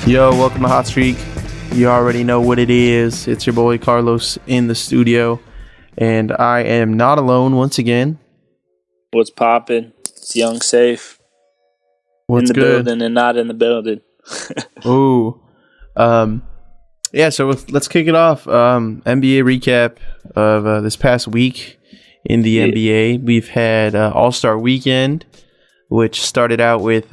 Yo, welcome to Hot Streak. You already know what it is. It's your boy Carlos in the studio, and I am not alone once again. What's poppin'? It's Young Saif. What's in the good? building and not in the building. Ooh. Yeah, so let's kick it off. NBA recap of this past week in the NBA. We've had All-Star Weekend, which started out with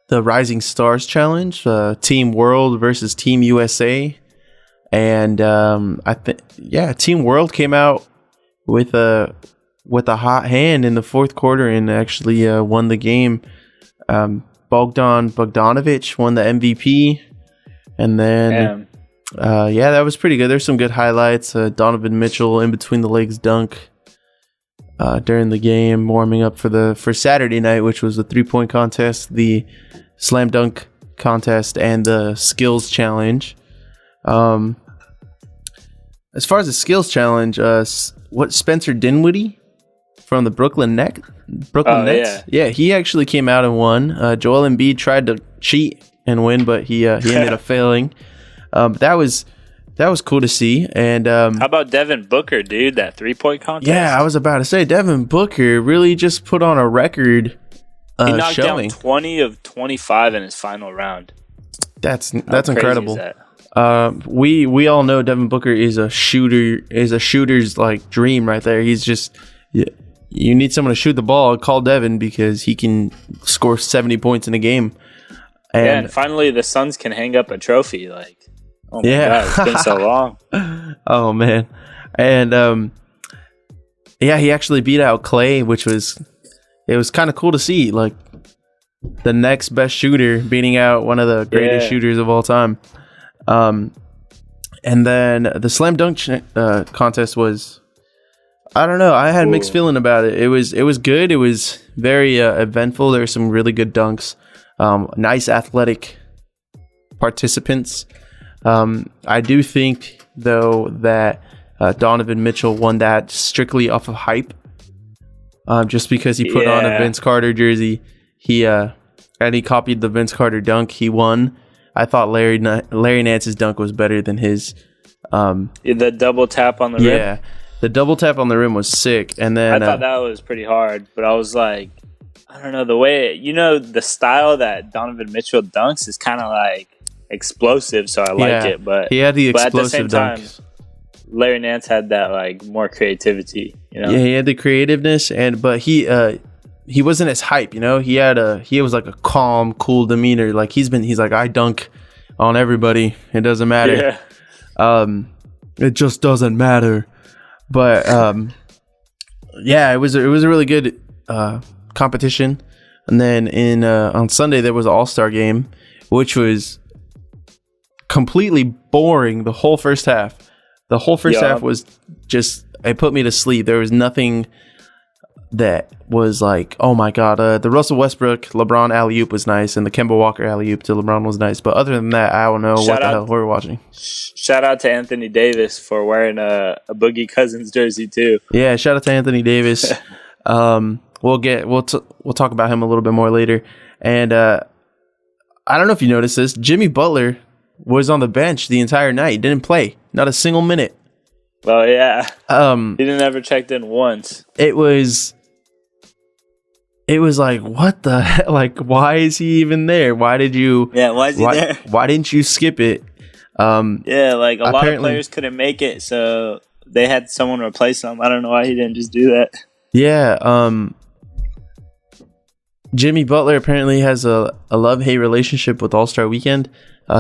the Rising Stars Challenge, Team World versus Team USA, and Team World came out with a hot hand in the fourth quarter and actually won the game. Bogdan Bogdanovic won the MVP, and then that was pretty good. There's some good highlights. Donovan Mitchell in between the legs dunk during the game, warming up for Saturday night, which was the 3-point contest, the slam dunk contest, and the skills challenge. As far as the skills challenge, Spencer Dinwiddie from the Brooklyn Nets. Yeah, he actually came out and won. Joel Embiid tried to cheat and win, but he ended up failing. That was cool to see. And how about Devin Booker, dude? That 3-point contest. Yeah, I was about to say Devin Booker really just put on a record. He knocked down 20 of 25 in his final round. That's incredible. We all know Devin Booker is a shooter's like dream right there. He's just you need someone to shoot the ball. Call Devin because he can score 70 points in a game. And finally the Suns can hang up a trophy. Like, oh my God, it's been so long. Oh man, and he actually beat out Clay, which was. It was kind of cool to see, like, the next best shooter beating out one of the greatest shooters of all time. And then the slam dunk contest was, I don't know, I had mixed feeling about it. It was good. It was very eventful. There were some really good dunks, nice athletic participants. I do think, though, that Donovan Mitchell won that strictly off of hype. Just because he put on a Vince Carter jersey, and he copied the Vince Carter dunk, he won. I thought Larry Nance's dunk was better than his. The double tap on the rim. Yeah, the double tap on the rim was sick. And then I thought that was pretty hard, but I was like, I don't know, the way the style that Donovan Mitchell dunks is kind of like explosive, so I like it. But he had the explosive at the same dunks. Time, Larry Nance had that like more creativity, Yeah, he had the creativeness, but he wasn't as hype, He was like a calm, cool demeanor. Like he's like, I dunk on everybody. It doesn't matter. Yeah. It just doesn't matter. But it was a really good competition. And then on Sunday there was an All-Star game, which was completely boring the whole first half. The whole first half was just, it put me to sleep. There was nothing that was like, oh my God, the Russell Westbrook LeBron alley-oop was nice, and the Kemba Walker alley-oop to LeBron was nice. But other than that, I don't know what the hell we're watching. Shout out to Anthony Davis for wearing a Boogie Cousins jersey too. Yeah, shout out to Anthony Davis. We'll talk about him a little bit more later. And I don't know if you noticed this, Jimmy Butler was on the bench the entire night. He didn't play. Not a single minute. Oh, yeah. He didn't ever checked in once. It was like, what the hell? Like, why is he even there? Why did you... Yeah, why is he there? Why didn't you skip it? Like, a lot of players couldn't make it, so they had someone replace him. I don't know why he didn't just do that. Yeah, Jimmy Butler apparently has a love-hate relationship with All-Star Weekend.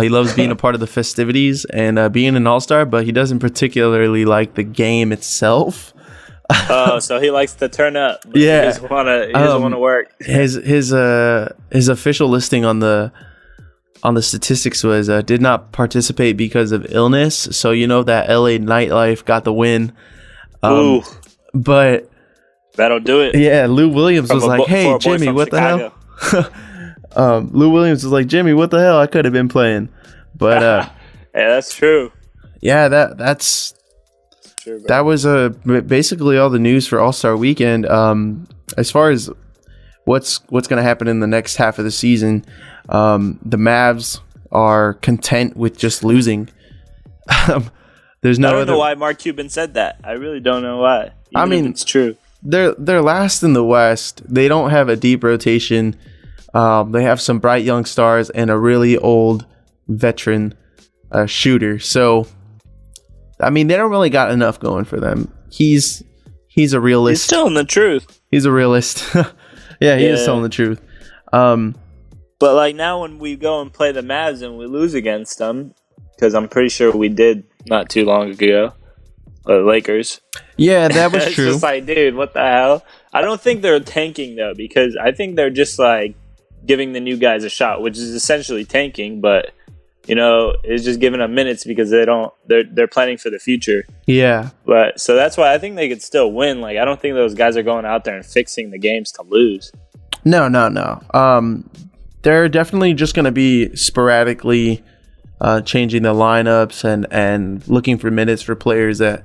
He loves being a part of the festivities and being an All-Star, but he doesn't particularly like the game itself. Oh, so he likes to turn up. But yeah, he doesn't want to work. His official listing on the statistics was did not participate because of illness. So that LA nightlife got the win. Ooh, but that'll do it. Yeah, Lou Williams was like, "Hey, Jimmy, what the hell?" Lou Williams was like, Jimmy, what the hell? I could have been playing. But yeah, that's true. Yeah, that's true, that was basically all the news for All-Star Weekend. As far as what's going to happen in the next half of the season. The Mavs are content with just losing. There's no. I don't know why Mark Cuban said that. I really don't know why. I mean, if it's true. They're last in the West. They don't have a deep rotation. They have some bright young stars and a really old veteran shooter. So, I mean, they don't really got enough going for them. He's a realist. He's telling the truth. He's a realist. Yeah, he is telling the truth. But like now when we go and play the Mavs and we lose against them, because I'm pretty sure we did not too long ago, the Lakers. Yeah, that was it's true. Just like, dude, what the hell? I don't think they're tanking though, because I think they're just like giving the new guys a shot, which is essentially tanking, but you know, it's just giving them minutes because they're planning for the future. Yeah. But so that's why I think they could still win. Like, I don't think those guys are going out there and fixing the games to lose. No. They're definitely just going to be sporadically changing the lineups and looking for minutes for players that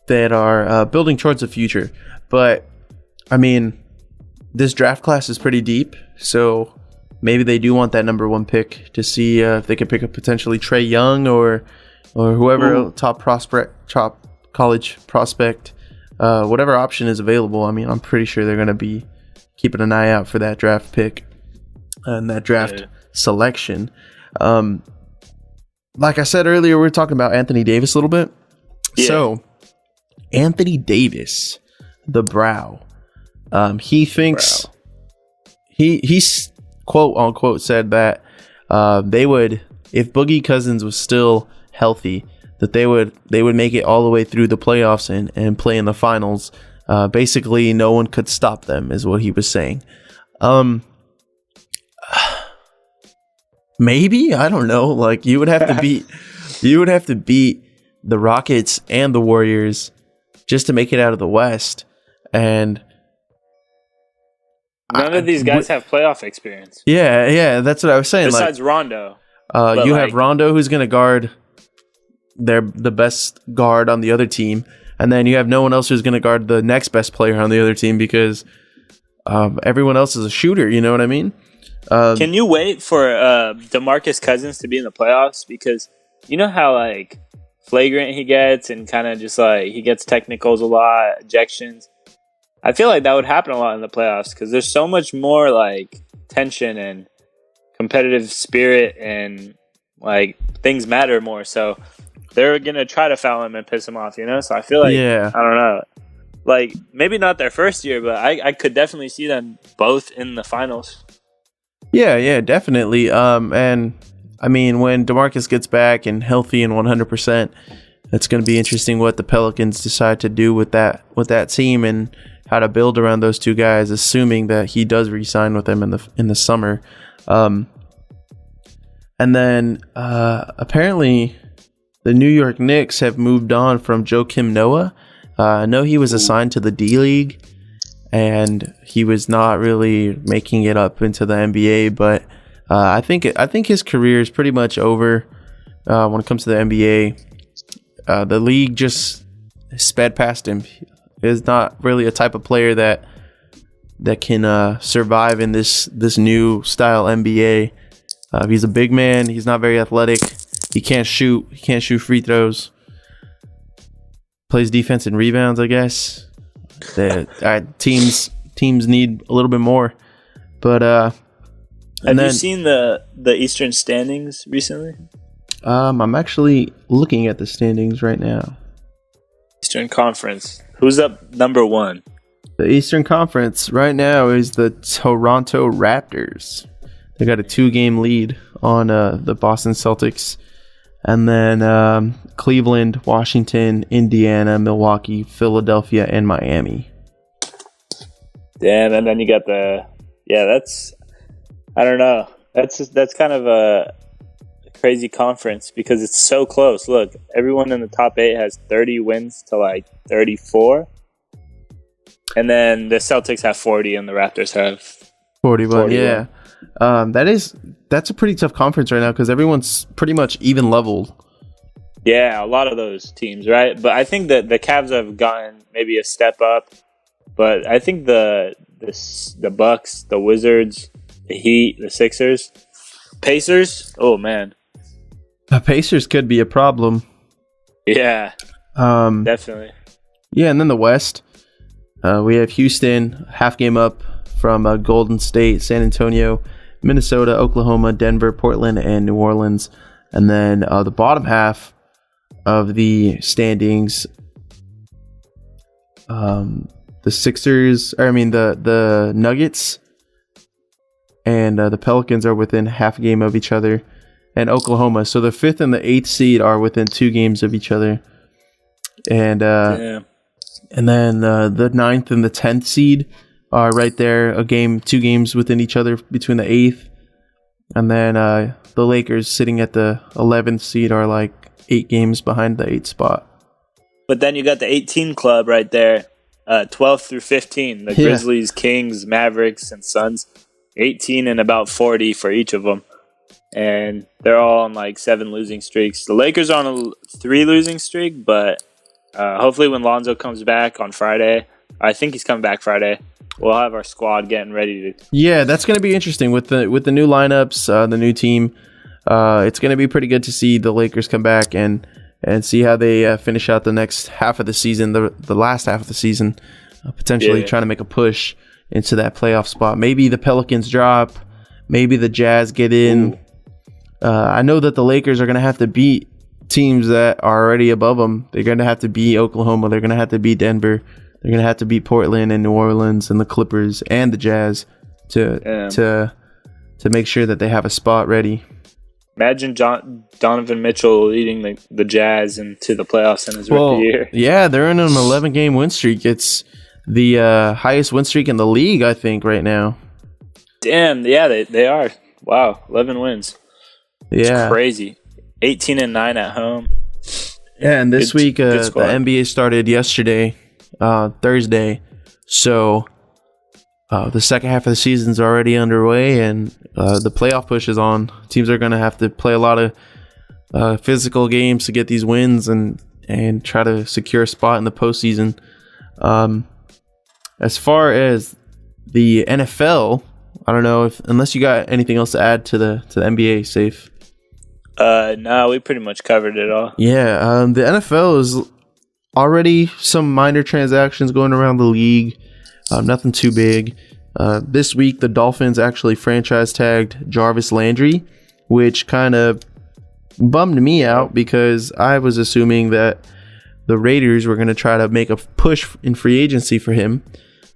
are building towards the future. But I mean, this draft class is pretty deep, so maybe they do want that number 1 pick to see if they can pick up potentially Trae Young or whoever top college prospect, whatever option is available. I mean, I'm pretty sure they're going to be keeping an eye out for that draft pick and that draft selection. Like I said earlier, we were talking about Anthony Davis a little bit. Yeah. So, Anthony Davis, the brow, he thinks he's quote unquote said that they would, if Boogie Cousins was still healthy, that they would make it all the way through the playoffs and play in the finals. Basically, no one could stop them, is what he was saying. Maybe, I don't know. Like, you would have to beat the Rockets and the Warriors just to make it out of the West. And none of these guys have playoff experience. Yeah, that's what I was saying. Besides Rondo. You have Rondo, who's going to guard the best guard on the other team, and then you have no one else who's going to guard the next best player on the other team because everyone else is a shooter. You know what I mean? Can you wait for DeMarcus Cousins to be in the playoffs? Because you know how like flagrant he gets and kind of just like he gets technicals a lot, ejections. I feel like that would happen a lot in the playoffs because there's so much more like tension and competitive spirit and like things matter more. So they're going to try to foul him and piss him off, you know? So I feel like, I don't know, like maybe not their first year, but I could definitely see them both in the finals. Yeah, definitely. And I mean, when DeMarcus gets back and healthy and 100%, it's going to be interesting what the Pelicans decide to do with that team and how to build around those two guys, assuming that he does re-sign with them in the summer. And then apparently the New York Knicks have moved on from Joakim Noah. I know he was assigned to the D-League, and he was not really making it up into the NBA, but I think his career is pretty much over when it comes to the NBA. The league just sped past him. He's not really a type of player that can survive in this new style NBA. He's a big man. He's not very athletic. He can't shoot. He can't shoot free throws. Plays defense and rebounds, I guess. Teams need a little bit more. But have you seen the Eastern standings recently? I'm actually looking at the standings right now. Eastern Conference. Who's up number 1? The Eastern Conference right now is the Toronto Raptors. They got a 2-game lead on the Boston Celtics. And then Cleveland, Washington, Indiana, Milwaukee, Philadelphia, and Miami. Damn, and then you got that's, I don't know. That's kind of a crazy conference because it's so close. Look, everyone in the top 8 has 30 wins to like 34. And then the Celtics have 40 and the Raptors have 41. Yeah. That's a pretty tough conference right now because everyone's pretty much even leveled. Yeah, a lot of those teams, right? But I think that the Cavs have gotten maybe a step up. But I think the the Bucks, the Wizards, the Heat, the Sixers, Pacers. Oh man, The Pacers could be a problem. yeah, definitely. Yeah, and then the West, we have Houston, half game up from Golden State, San Antonio, Minnesota, Oklahoma, Denver, Portland, and New Orleans. And then the bottom half of the standings, the Nuggets and the Pelicans are within half a game of each other, and Oklahoma. So the 5th and the 8th seed are within 2 games of each other. And and then the 9th and the 10th seed are right there, 2 games within each other between the 8th. And then the Lakers sitting at the 11th seed are like 8 games behind the 8th spot. But then you got the 18 club right there, 12 through 15. The Grizzlies, Kings, Mavericks, and Suns. 18 and about 40 for each of them. And they're all on like 7 losing streaks. The Lakers are on a 3 losing streak, but hopefully when Lonzo comes back on Friday, I think he's coming back Friday, we'll have our squad getting ready to. Yeah, that's going to be interesting with the new lineups, the new team. It's going to be pretty good to see the Lakers come back and see how they finish out the next half of the season, the last half of the season, potentially trying to make a push into that playoff spot. Maybe the Pelicans drop, maybe the Jazz get in. I know that the Lakers are going to have to beat teams that are already above them. They're going to have to beat Oklahoma. They're going to have to beat Denver. They're going to have to beat Portland and New Orleans and the Clippers and the Jazz to make sure that they have a spot ready. Imagine Donovan Mitchell leading the Jazz into the playoffs in his rookie year. Yeah, they're in an 11-game win streak. It's the highest win streak in the league, I think, right now. Damn, yeah, they are. Wow, 11 wins. Yeah, it's crazy. 18 and 9 at home. Yeah, and this week the NBA started yesterday, Thursday. So the second half of the season's already underway, and the playoff push is on. Teams are going to have to play a lot of physical games to get these wins and try to secure a spot in the postseason. As far as the NFL, I don't know unless you got anything else to add to the NBA, Saif. No, we pretty much covered it all. Yeah, the NFL is already some minor transactions going around the league. Nothing too big. This week, the Dolphins actually franchise tagged Jarvis Landry, which kind of bummed me out because I was assuming that the Raiders were going to try to make a push in free agency for him,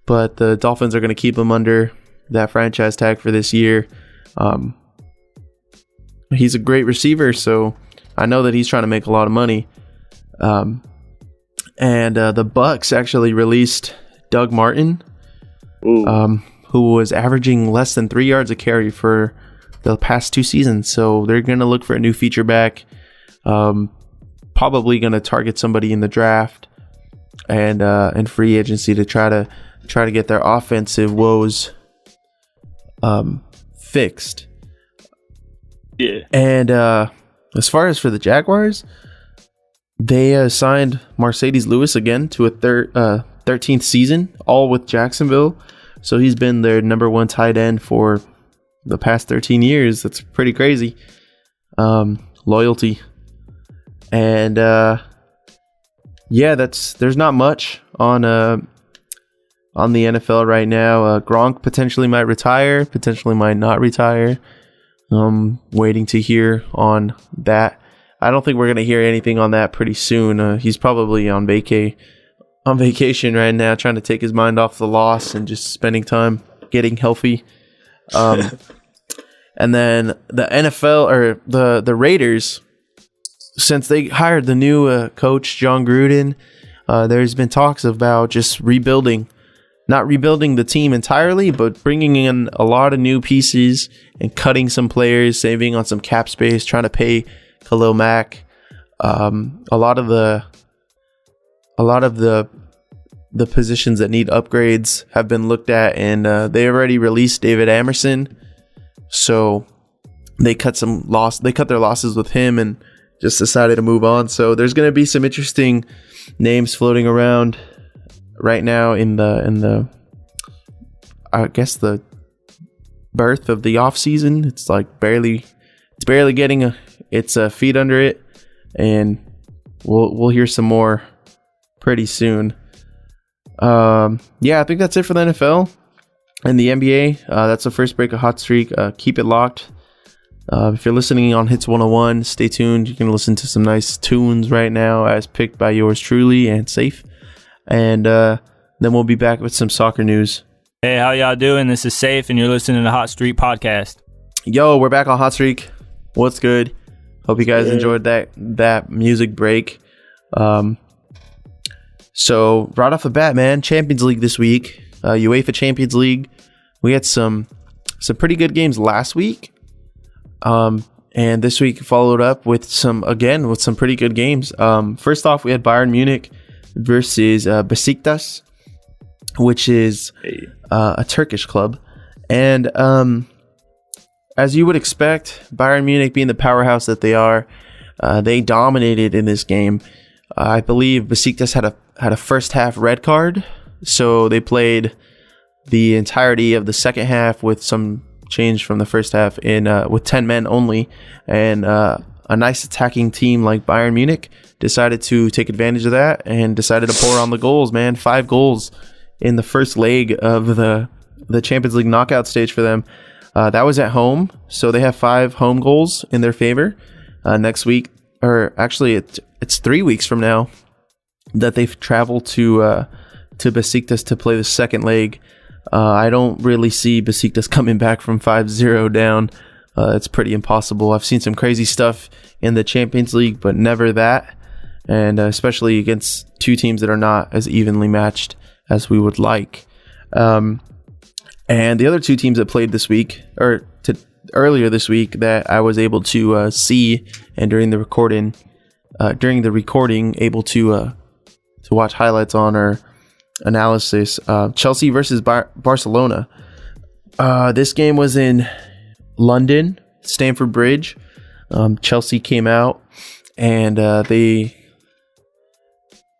but the Dolphins are going to keep him under that franchise tag for this year. He's a great receiver, so I know that he's trying to make a lot of money. And the Bucks actually released Doug Martin, who was averaging less than 3 yards a carry for the past 2 seasons. So they're going to look for a new feature back. Probably going to target somebody in the draft and free agency to try to get their offensive woes fixed. Yeah. And as far as for the Jaguars, they signed Mercedes Lewis again to a 13th season, all with Jacksonville. So he's been their number 1 tight end for the past 13 years. That's pretty crazy. Loyalty. And there's not much on the NFL right now. Gronk potentially might retire, potentially might not retire. Waiting to hear on that. I don't think we're going to hear anything on that pretty soon. He's probably on vacation right now, trying to take his mind off the loss and just spending time getting healthy. And then the NFL or the Raiders, since they hired the new coach, John Gruden, there's been talks about just not rebuilding the team entirely, but bringing in a lot of new pieces and cutting some players, saving on some cap space, trying to pay Khalil Mack. A lot of the positions that need upgrades have been looked at, and they already released David Amerson, so they cut their losses with him and just decided to move on. So there's going to be some interesting names floating around right now in the I guess the birth of the off season. It's like barely getting its feet under it, and we'll hear some more pretty soon. I think that's it for the NFL and the NBA. That's the first break of Hot Streak. Keep it locked. If you're listening on Hits 101, stay tuned. You can listen to some nice tunes right now as picked by yours truly and Saif. And then we'll be back with some soccer news. Hey, how y'all doing? This is Saif, and you're listening to Hot Streak Podcast. Yo, we're back on Hot Streak. What's good? Hope you guys enjoyed that music break. So right off the bat, man, Champions League this week, UEFA Champions League. We had some pretty good games last week. And this week followed up with some pretty good games. First off, we had Bayern Munich versus Besiktas, which is a Turkish club. And as you would expect, Bayern Munich being the powerhouse that they are, they dominated in this game. I believe Besiktas had a first half red card, so they played the entirety of the second half with some change from the first half with 10 men only, and a nice attacking team like Bayern Munich decided to take advantage of that and decided to pour on the goals, man. 5 goals in the first leg of the Champions League knockout stage for them. That was at home, so they have 5 home goals in their favor. Next week, or actually it's 3 weeks from now, that they've traveled to Besiktas to play the second leg. I don't really see Besiktas coming back from 5-0 down. It's pretty impossible. I've seen some crazy stuff in the Champions League, but never that. And especially against two teams that are not as evenly matched as we would like. And the other two teams that played this week, earlier this week, that I was able to see, and during the recording, able to watch highlights on or analysis. Chelsea versus Barcelona. This game was in London, Stamford Bridge. Chelsea came out and they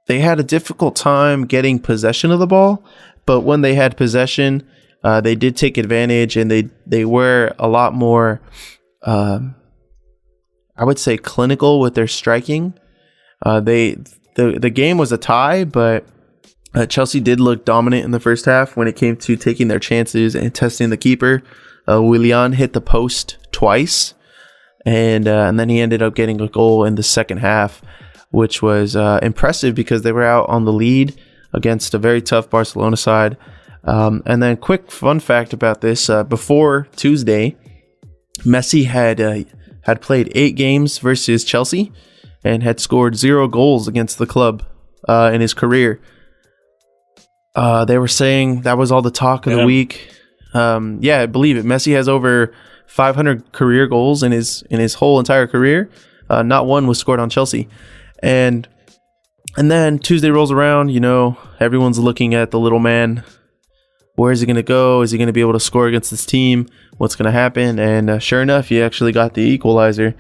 had a difficult time getting possession of the ball, but when they had possession, they did take advantage, and they were a lot more, I would say, clinical with their striking. The game was a tie, but Chelsea did look dominant in the first half when it came to taking their chances and testing the keeper. Willian hit the post twice, and then he ended up getting a goal in the second half, which was impressive because they were out on the lead against a very tough Barcelona side. And then quick fun fact about this, before Tuesday, Messi had played 8 games versus Chelsea and had scored 0 goals against the club in his career. They were saying that was all the talk of the week. I believe it. Messi has over 500 career goals in his whole entire career. Not one was scored on Chelsea. And then Tuesday rolls around, everyone's looking at the little man. Where is he going to go? Is he going to be able to score against this team? What's going to happen? And sure enough, he actually got the equalizer.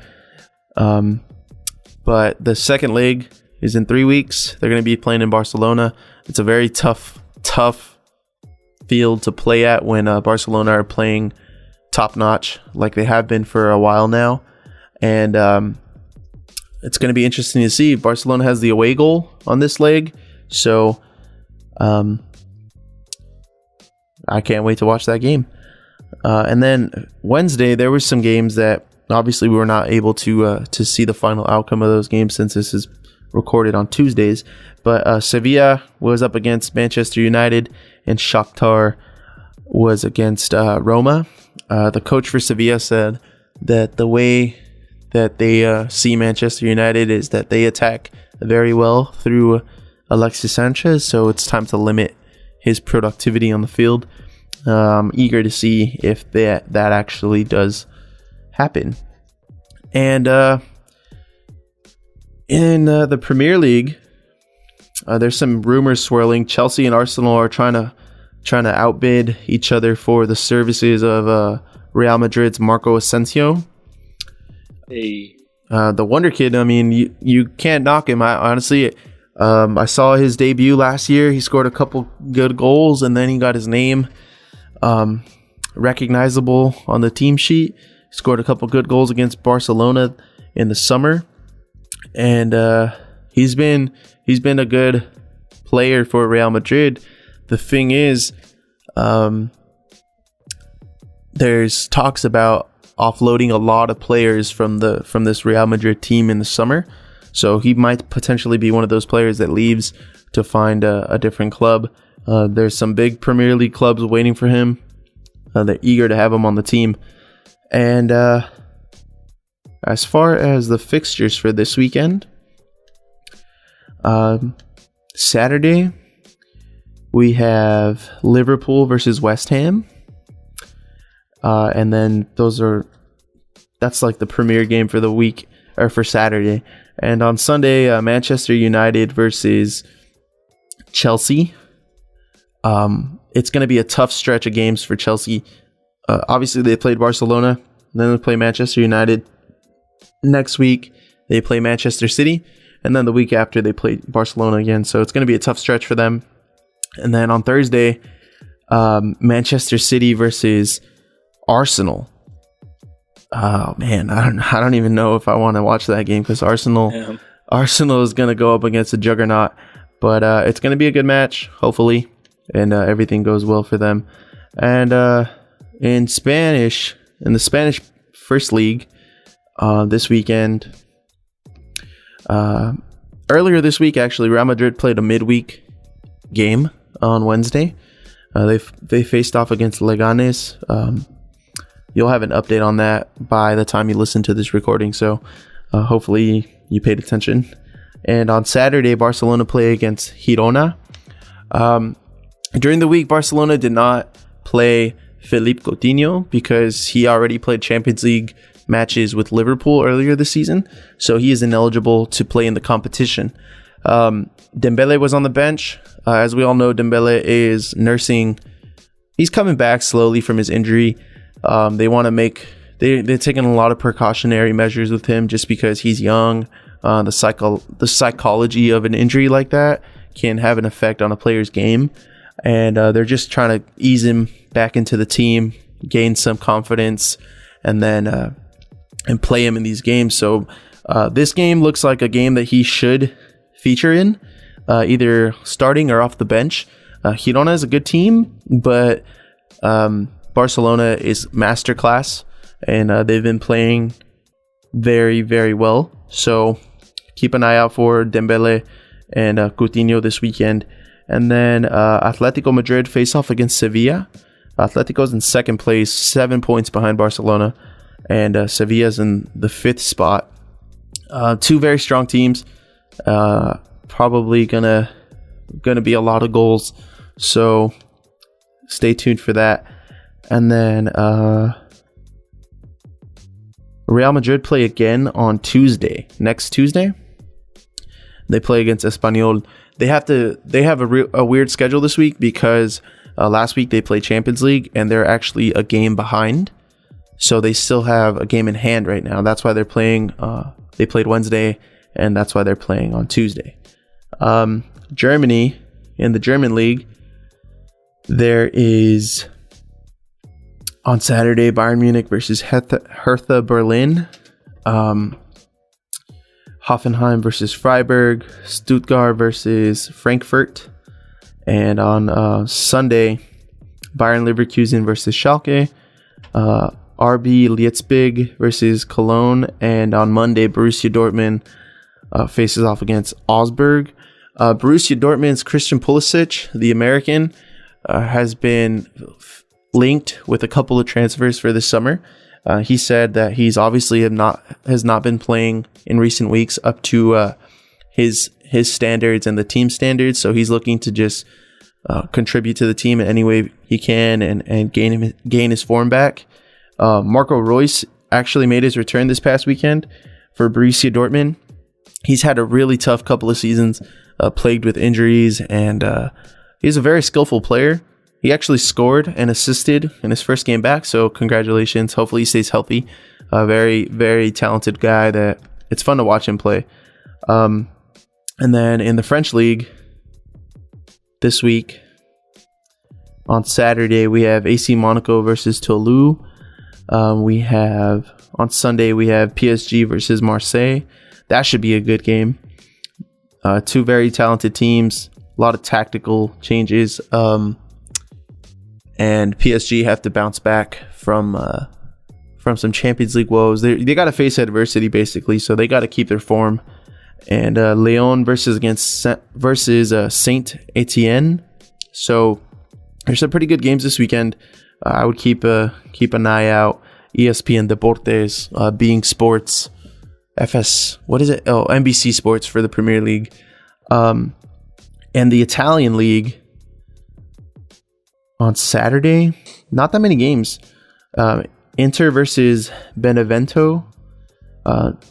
But the second leg is in 3 weeks. They're going to be playing in Barcelona. It's a very tough field to play at when Barcelona are playing top notch like they have been for a while now. And it's going to be interesting to see. Barcelona has the away goal on this leg, so I can't wait to watch that game. And then Wednesday, there were some games that obviously we were not able to see the final outcome of those games since this is recorded on Tuesdays. But Sevilla was up against Manchester United, and Shakhtar was against Roma. The coach for Sevilla said that the way that they see Manchester United is that they attack very well through Alexis Sanchez, so it's time to limit his productivity on the field. I'm eager to see if that actually does happen. And in the Premier League, there's some rumors swirling. Chelsea and Arsenal are trying to outbid each other for the services of Real Madrid's Marco Asensio. Hey. The Wonder Kid, I mean, you can't knock him. I saw his debut last year. He scored a couple good goals, and then he got his name recognizable on the team sheet. Scored a couple good goals against Barcelona in the summer, and he's been a good player for Real Madrid. The thing is, there's talks about offloading a lot of players from this Real Madrid team in the summer, so he might potentially be one of those players that leaves to find a different club. There's some big Premier League clubs waiting for him. They're eager to have him on the team. And as far as the fixtures for this weekend, Saturday we have Liverpool versus West Ham, and then that's like the premier game for the week, or for Saturday. And on Sunday, Manchester United versus Chelsea. It's going to be a tough stretch of games for Chelsea. Obviously, they played Barcelona, then they play Manchester United. Next week, they play Manchester City, and then the week after, they play Barcelona again. So it's going to be a tough stretch for them. And then on Thursday, Manchester City versus Arsenal. Oh man, I don't even know if I want to watch that game, because Arsenal is going to go up against a juggernaut. But it's going to be a good match, hopefully, and everything goes well for them. And in the Spanish First League, this weekend, earlier this week, actually, Real Madrid played a midweek game on Wednesday. They faced off against Leganes. You'll have an update on that by the time you listen to this recording, so hopefully you paid attention. And on Saturday, Barcelona play against Girona. During the week, Barcelona did not play Philippe Coutinho because he already played Champions League matches with Liverpool earlier this season, so he is ineligible to play in the competition. Dembele was on the bench. As we all know, Dembele is nursing. He's coming back slowly from his injury. They're taking a lot of precautionary measures with him just because he's young. The psychology of an injury like that can have an effect on a player's game, and they're just trying to ease him back into the team, gain some confidence, and then and play him in these games. So this game looks like a game that he should feature in, either starting or off the bench. Girona is a good team, but Barcelona is masterclass, and they've been playing very, very well. So keep an eye out for Dembele and Coutinho this weekend. And then Atletico Madrid face off against Sevilla. Atletico's in second place, 7 points behind Barcelona, and Sevilla's in the 5th spot. Two very strong teams. Probably gonna be a lot of goals, so stay tuned for that. And then Real Madrid play again on Tuesday. Next Tuesday, they play against Espanyol. They have a weird schedule this week because last week they played Champions League and they're actually a game behind, so they still have a game in hand right now. That's why they're playing. They played Wednesday, and that's why they're playing on Tuesday. Germany, in the German league, there is on Saturday Bayern Munich versus Hertha Berlin, Hoffenheim versus Freiburg, Stuttgart versus Frankfurt, and on Sunday Bayern Leverkusen versus Schalke, RB Leipzig versus Cologne, and on Monday Borussia Dortmund faces off against Augsburg. Borussia Dortmund's Christian Pulisic, the American, has been linked with a couple of transfers for this summer. He said that he's obviously has not been playing in recent weeks up to his standards and the team standards, so he's looking to just contribute to the team in any way he can and gain his form back. Marco Reus actually made his return this past weekend for Borussia Dortmund. He's had a really tough couple of seasons, plagued with injuries, and he's a very skillful player. He actually scored and assisted in his first game back, so congratulations. Hopefully he stays healthy. A very, very talented guy that it's fun to watch him play. And then in the French league this week, On Saturday, we have AC Monaco versus Toulouse. On Sunday, we have PSG versus Marseille. That should be a good game. Two very talented teams, a lot of tactical changes. And PSG have to bounce back from some Champions League woes. They got to face adversity, basically, so they got to keep their form. And Lyon versus Saint Etienne. So there's some pretty good games this weekend. I would keep an eye out. ESPN Deportes, Being Sports, NBC Sports for the Premier League, and the Italian League on Saturday. Not that many games. Inter versus Benevento,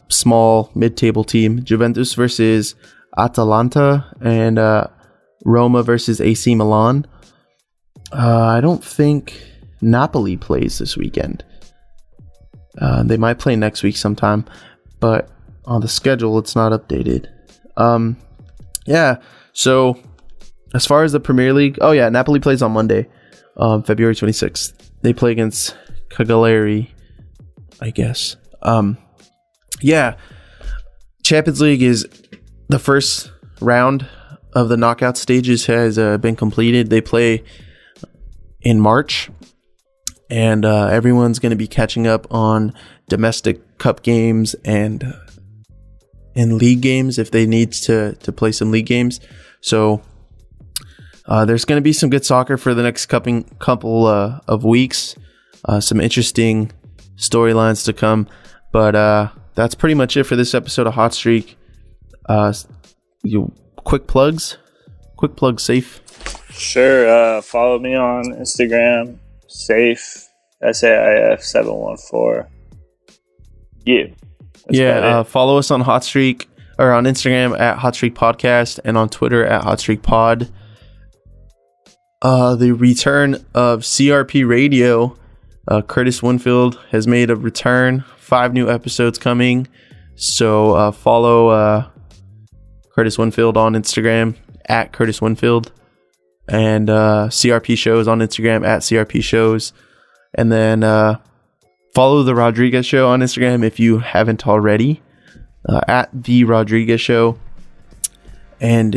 small mid-table team. Juventus versus Atalanta, and Roma versus AC Milan. I don't think Napoli plays this weekend. They might play next week sometime, but on the schedule, it's not updated. So as far as the Premier League, Napoli plays on Monday, February 26th. They play against Cagliari, I guess. Champions League is the first round of the knockout stages has been completed. They play in March, and everyone's going to be catching up on domestic cup games and league games if they need to play some league games. So there's going to be some good soccer for the next couple of weeks. Some interesting storylines to come. But that's pretty much it for this episode of Hot Streak. Quick plugs, Saif. Sure. Follow me on Instagram, Saif, SAIF 714. Follow us on Hot Streak, or on Instagram at Hot Streak Podcast, and on Twitter at Hot Streak Pod. The return of CRP Radio. Curtis Winfield has made a return. 5 new episodes coming. So follow Curtis Winfield on Instagram at Curtis Winfield. And CRP Shows on Instagram at CRP Shows. And then follow the Rodriguez Show on Instagram if you haven't already. At the Rodriguez Show. And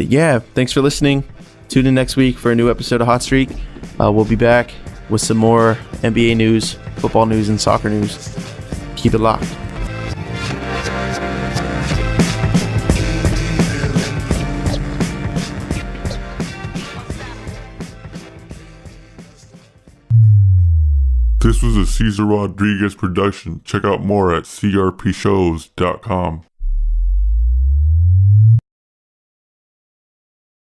thanks for listening. Tune in next week for a new episode of Hot Streak. We'll be back with some more NBA news, football news, and soccer news. Keep it locked. This was a Cesar Rodriguez production. Check out more at crpshows.com.